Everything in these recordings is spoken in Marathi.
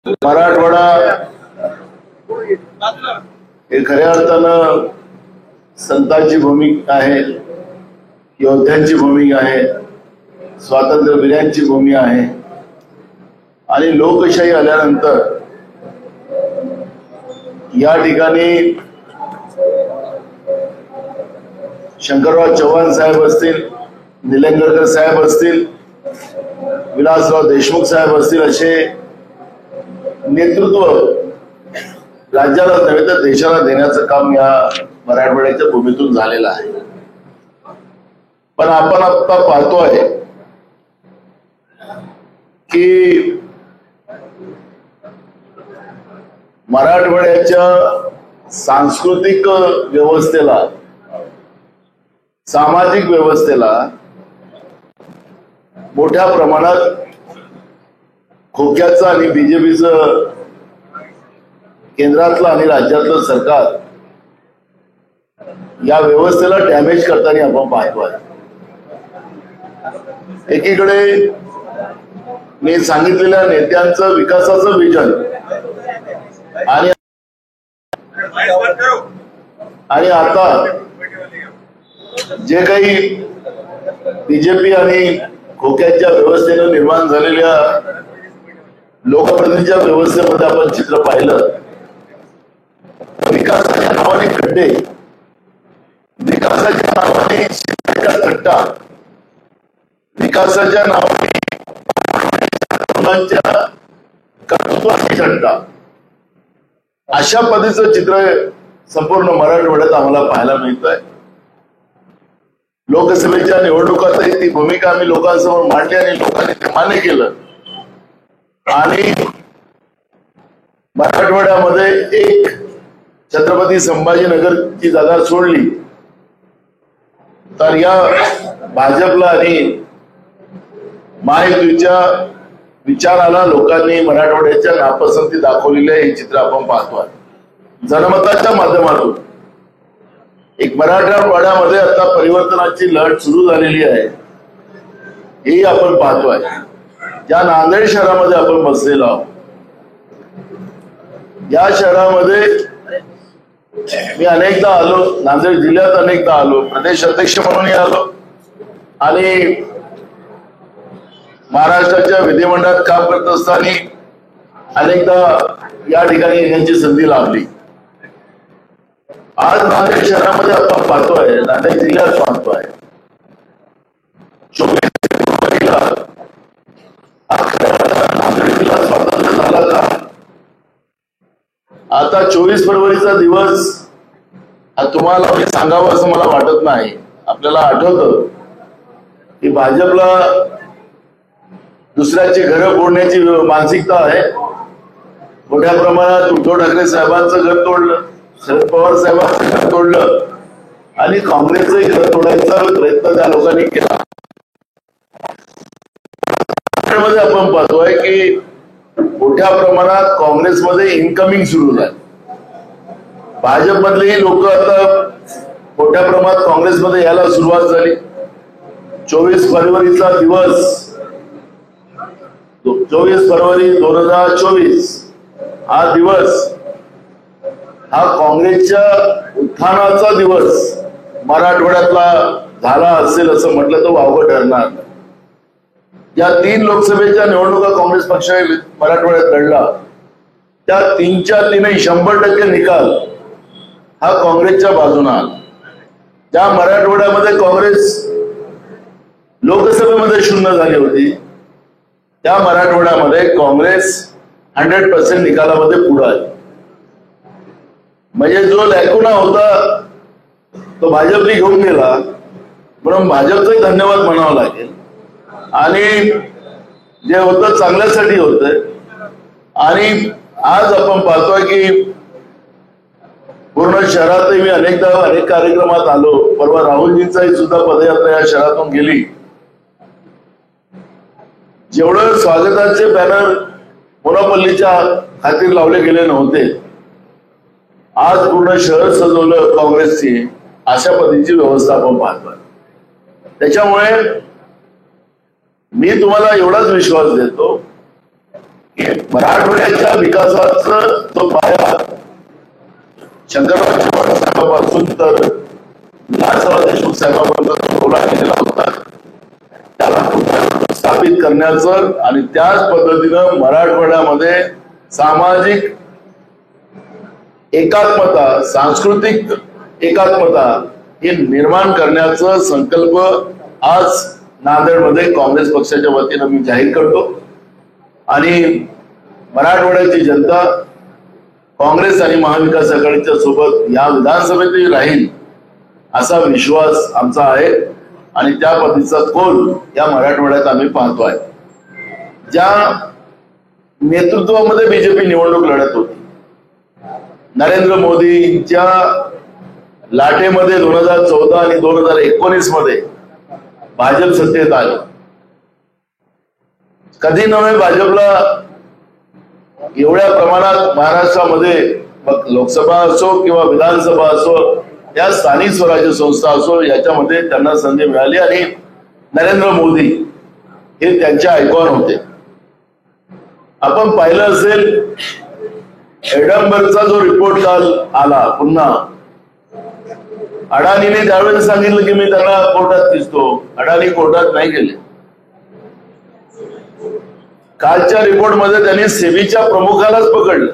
मराठवाडा हे खऱ्या अर्थानं संतांची भूमी आहे, योद्ध्यांची भूमी आहे, स्वातंत्र्यवीरांची भूमी आहे आणि लोकशाही आल्यानंतर या ठिकाणी शंकरराव चव्हाण साहेब असतील, निलंगेकर साहेब असतील, विलासराव देशमुख साहेब असतील, असे नेतृत्व राज्याला नव्हे तर देशाला देण्याचं काम या मराठवाड्याच्या भूमीतून झालेलं आहे. पण आपण आता पाहतोय की मराठवाड्याच्या सांस्कृतिक व्यवस्थेला, सामाजिक व्यवस्थेला मोठ्या प्रमाणात खोक्याचं आणि बीजेपीचं केंद्रातलं आणि राज्यातलं सरकार या व्यवस्थेला डॅमेज करताना आपण पाहतोय. एकीकडे मी सांगितलेल्या नेत्यांचं विकासाचं विजन आणि आता जे काही बीजेपी आणि खोक्याच्या व्यवस्थेनं निर्माण झालेल्या लोकप्रतिनिधीच्या व्यवस्थेमध्ये आपण चित्र पाहिलं. विकासाच्या नावाने खड्डे, विकासाच्या नावाने थट्टा, विकासाच्या नावाने कर्तृत्वाची थट्टा, अशा पद्धतीचं चित्र संपूर्ण मराठवाड्यात आम्हाला पाहायला मिळतंय. लोकसभेच्या निवडणुकातही ती भूमिका आम्ही लोकांसमोर मांडली आणि लोकांनी ते मान्य केलं. आणि मराठवाड्यामध्ये एक छत्रपती संभाजीनगरची जागा सोडली तर या भाजपला आणि महायुतीच्या विचाराला लोकांनी मराठवाड्याच्या नापसंती दाखवलेली आहे. हे चित्र आपण पाहतोय. जनमताच्या माध्यमातून एक मराठवाड्यामध्ये आता परिवर्तनाची लढत सुरू झालेली आहे, हेही आपण पाहतोय. ज्या नांदेड शहरामध्ये आपण बसलेलो आहोत, या शहरामध्ये मी अनेकदा आलो, नांदेड जिल्ह्यात अनेकदा आलो, प्रदेश अध्यक्ष म्हणूनही आलो आणि महाराष्ट्राच्या विधिमंडळात काम करत असताना अनेकदा या ठिकाणी येण्याची संधी लाभली. आज नांदेड शहरामध्ये आपण पाहतोय, नांदेड जिल्ह्यात पाहतोय, 24 फेब्रुवारीला स्वातंत्र्य झाला का? आता 24 फरवरीचा दिवस तुम्हाला सांगावं असं मला वाटत नाही. आपल्याला आठवतं की भाजपला दुसऱ्याची घरं फोडण्याची मानसिकता आहे. मोठ्या प्रमाणात उद्धव ठाकरे साहेबांचं घर तोडलं, शरद पवार साहेबांचं घर तोडलं आणि काँग्रेसचंही घर तोडायचा प्रयत्न त्या लोकांनी केला. मध्ये आपण पाहतोय की मोठ्या प्रमाणात काँग्रेसमध्ये इनकमिंग सुरू झालं. भाजपमधलेही लोक आता मोठ्या प्रमाणात काँग्रेसमध्ये यायला सुरुवात झाली. 24 फरवरीचा दिवस, 24 फरवरी 2024 हा दिवस हा काँग्रेसच्या उत्थानाचा दिवस मराठवाड्यातला झाला असेल असं म्हटलं तर वावगं ठरणार. या 3 लोकसभेच्या निवडणुका काँग्रेस पक्षाने मराठवाड्यात लढला, त्या 3च्या 3 100% निकाल हा काँग्रेसच्या बाजूने आला. ज्या मराठवाड्यामध्ये काँग्रेस लोकसभेमध्ये शून्य झाली होती, त्या मराठवाड्यामध्ये काँग्रेस 100% निकालामध्ये पुढे आली. म्हणजे जो लॅकुना होता तो भाजपने घेऊन गेला, म्हणून भाजपचाही धन्यवाद म्हणावा लागेल. आणि जे होतं चांगल्यासाठी होतंय. आणि आज आपण पाहतोय की पूर्ण शहरातही मी अनेकदा अनेक कार्यक्रमात आलो. परवा राहुलजींचाही सुद्धा पदयात्रा या शहरातून गेली. जेवढं स्वागताचे बॅनर मोरापल्लीच्या खातीर लावले गेले नव्हते, आज पूर्ण शहर सजवलं काँग्रेसची, अशा पद्धतीची व्यवस्था आपण पाहतोय. त्याच्यामुळे मी तुम्हाला एवढाच विश्वास देतो मराठवाड्याच्या विकासाचा जो पाया शंकरराव चव्हाण साहेबांपासून तर लालसराव देशमुख साहेबांपर्यंत ठेवला गेलेला होता, त्याला स्थापित करण्याचं आणि त्याच पद्धतीनं मराठवाड्यामध्ये सामाजिक एकात्मता, सांस्कृतिक एकात्मता हे निर्माण करण्याचा संकल्प आज नांदेडमध्ये काँग्रेस पक्षाच्या वतीनं मी जाहीर करतो आणि मराठवाड्याची जनता काँग्रेस आणि महाविकास आघाडीच्या सोबत या विधानसभेतही राहील असा विश्वास आमचा आहे आणि त्या पद्धतीचा कौल या मराठवाड्यात आम्ही पाहतोय. ज्या नेतृत्वामध्ये बीजेपी निवडणूक लढत होती, नरेंद्र मोदींच्या लाटेमध्ये 2014 आणि 2019 मध्ये भाजप सत्तेत आलं. कधी नव्हे भाजपला एवढ्या प्रमाणात महाराष्ट्रामध्ये लोकसभा असो किंवा विधानसभा असो या स्थानिक स्वराज्य संस्था असो याच्यामध्ये त्यांना संधी मिळाली आणि नरेंद्र मोदी हे त्यांचे आयकॉन होते. आपण पाहिलं असेल एडनबर्गचा जो रिपोर्ट काल आला पुन्हा, अडाणीने त्यावेळेस सांगितलं की मी त्यांना कोर्टात दिसतो, अडाणी कोर्टात नाही गेले. कालच्या रिपोर्ट मध्ये त्यांनी सेबीच्या प्रमुखालाच पकडलं.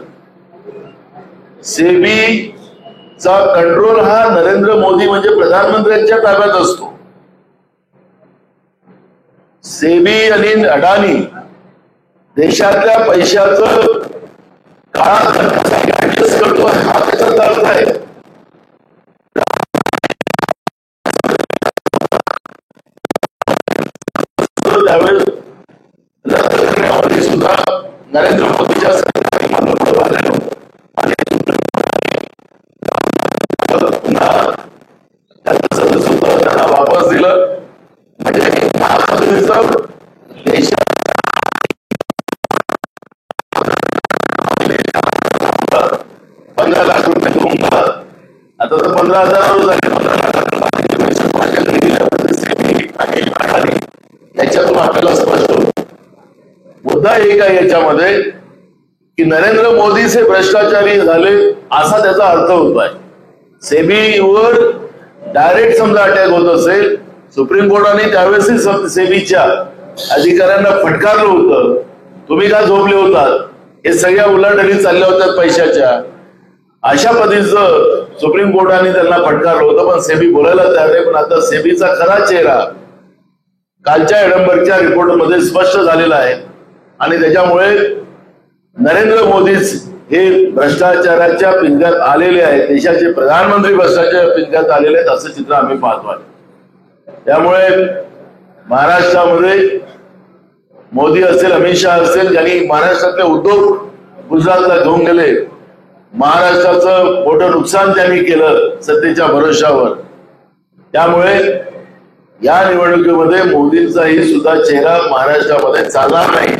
सेबीचा कंट्रोल हा नरेंद्र मोदी म्हणजे प्रधानमंत्र्यांच्या ताब्यात असतो. सेबी आणि अडाणी देशातल्या पैशाचं काळा ऍडजस्ट करतो हा त्याचा अर्थ आहे. त्यावेळेस सुद्धा नरेंद्र मोदीच्या त्यांना वापस दिलं म्हणजे 15 लाख रुपये देऊन आता तर 15,000 झाले. याच्यातून आपल्याला स्पष्ट होतं मुद्दा एक आहे याच्यामध्ये की नरेंद्र मोदीचे भ्रष्टाचारी झाले असा त्याचा अर्थ होतोय. सेबीवर डायरेक्ट समजा अटॅक होत असेल, सुप्रीम कोर्टाने त्यावेळेस सेबीच्या अधिकाऱ्यांना फटकारलं होतं, तुम्ही का झोपले होतात, हे सगळ्या उलाढाली चालल्या होत्या पैशाच्या, अशा पद्धतीचं सुप्रीम कोर्टाने त्यांना फटकारलं होतं. पण सेबी बोलायला तयार नाही. पण आता सेबीचा खरा चेहरा कालच्या एडनबर्गच्या रिपोर्टमध्ये स्पष्ट झालेला आहे आणि त्याच्यामुळे नरेंद्र मोदीच हे भ्रष्टाचाराच्या पिंजऱ्यात आलेले आहेत, देशाचे प्रधानमंत्री भ्रष्टाचाराच्या पिंजऱ्यात आलेले आहेत असं चित्र आम्ही पाहतोय. त्यामुळे महाराष्ट्रामध्ये मोदी असेल, अमित शहा असेल, ज्यांनी महाराष्ट्रातले उद्योग गुजरातला घेऊन गेले, महाराष्ट्राचं मोठं नुकसान त्यांनी केलं सत्तेच्या भरोशावर. त्यामुळे या निवडणुकीमध्ये मोदींचाही सुद्धा चेहरा महाराष्ट्रामध्ये चालणार नाही.